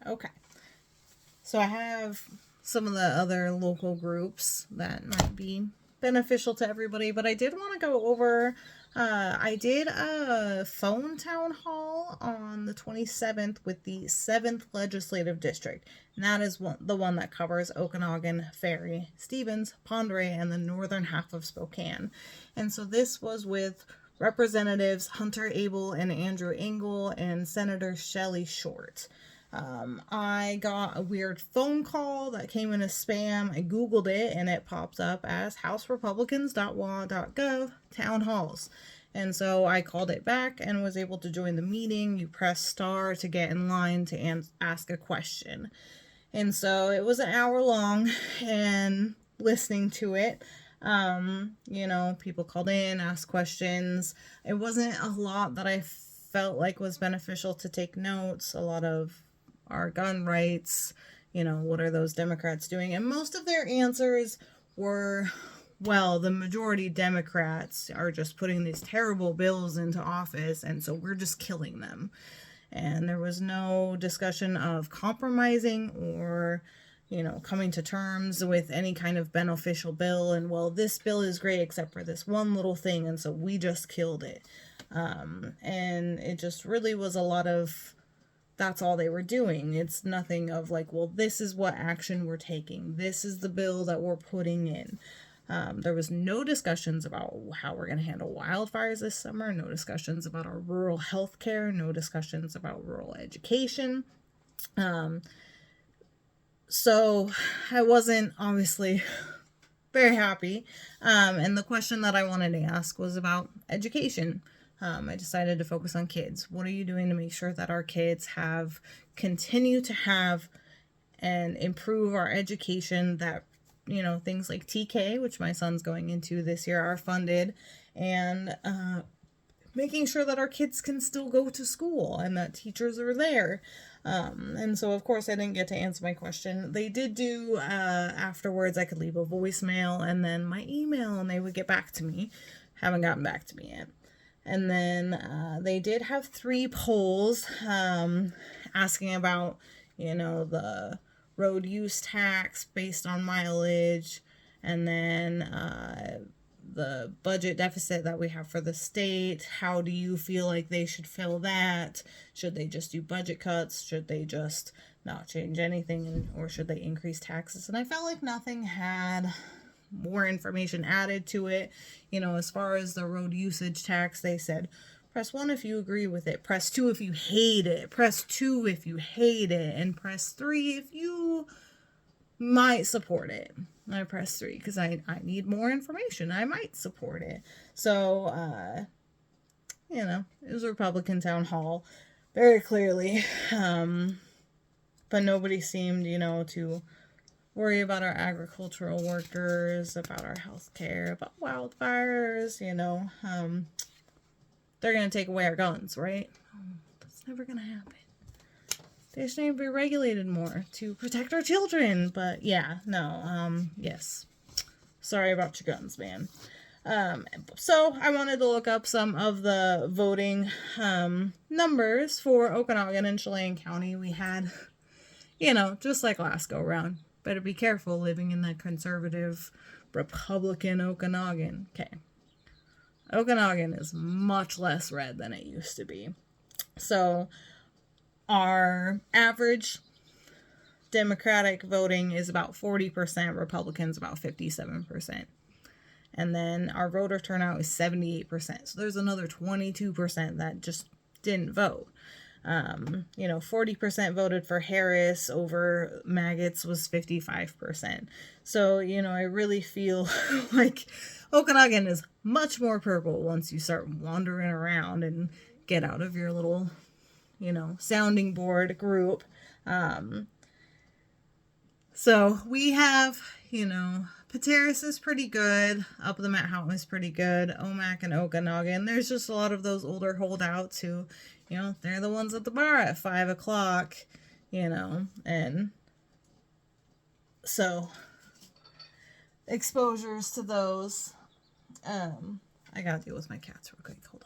Okay. So I have some of the other local groups that might be beneficial to everybody, but I did want to go over. I did a phone town hall on the 27th with the 7th Legislative District, and that is the one that covers Okanogan, Ferry, Stevens, Pondere, and the northern half of Spokane. And so this was with Representatives Hunter Abel and Andrew Engel and Senator Shelley Short. I got a weird phone call that came in as spam. I Googled it and it popped up as houserepublicans.wa.gov town halls. And so I called it back and was able to join the meeting. You press star to get in line to ask a question. And so it was an hour long, and listening to it, people called in, asked questions. It wasn't a lot that I felt like was beneficial to take notes. A lot of our gun rights, what are those Democrats doing? And most of their answers were, well, the majority Democrats are just putting these terrible bills into office, and so we're just killing them. And there was no discussion of compromising or, coming to terms with any kind of beneficial bill. And, well, this bill is great except for this one little thing, and so we just killed it. And it just really was a lot of, that's all they were doing. It's nothing of like, well, this is what action we're taking. This is the bill that we're putting in. There was no discussions about how we're going to handle wildfires this summer. No discussions about our rural health care. No discussions about rural education. So I wasn't obviously very happy. And the question that I wanted to ask was about education. I decided to focus on kids. What are you doing to make sure that our kids continue to have and improve our education, that, things like TK, which my son's going into this year, are funded, and making sure that our kids can still go to school and that teachers are there. And so, of course, I didn't get to answer my question. They did do, afterwards, I could leave a voicemail and then my email, and they would get back to me. Haven't gotten back to me yet. And then they did have 3 polls asking about, the road use tax based on mileage, and then the budget deficit that we have for the state. How do you feel like they should fill that? Should they just do budget cuts? Should they just not change anything? Or should they increase taxes? And I felt like nothing had more information added to it. As far as the road usage tax, they said, press 1 if you agree with it, press 2 if you hate it, press 2 if you hate it, and press 3 if you might support it. I pressed 3 because I need more information. I might support it. So, it was a Republican town hall, very clearly. But nobody seemed, to worry about our agricultural workers, about our health care, about wildfires, they're going to take away our guns, right? That's never going to happen. They just need to be regulated more to protect our children. But yes. Sorry about your guns, man. So I wanted to look up some of the voting numbers for Okanogan and Chelan County. We had, just like last go around. Better be careful living in that conservative Republican Okanogan. Okay. Okanogan is much less red than it used to be. So our average Democratic voting is about 40%, Republicans about 57%. And then our voter turnout is 78%. So there's another 22% that just didn't vote. 40% voted for Harris, over maggots was 55%. So, I really feel like Okanogan is much more purple once you start wandering around and get out of your little, sounding board group. So we have, Pateros is pretty good. Up the Met House is pretty good. Omak and Okanogan. There's just a lot of those older holdouts who, they're the ones at the bar at 5 o'clock, and so exposures to those. I gotta deal with my cats real quick. Hold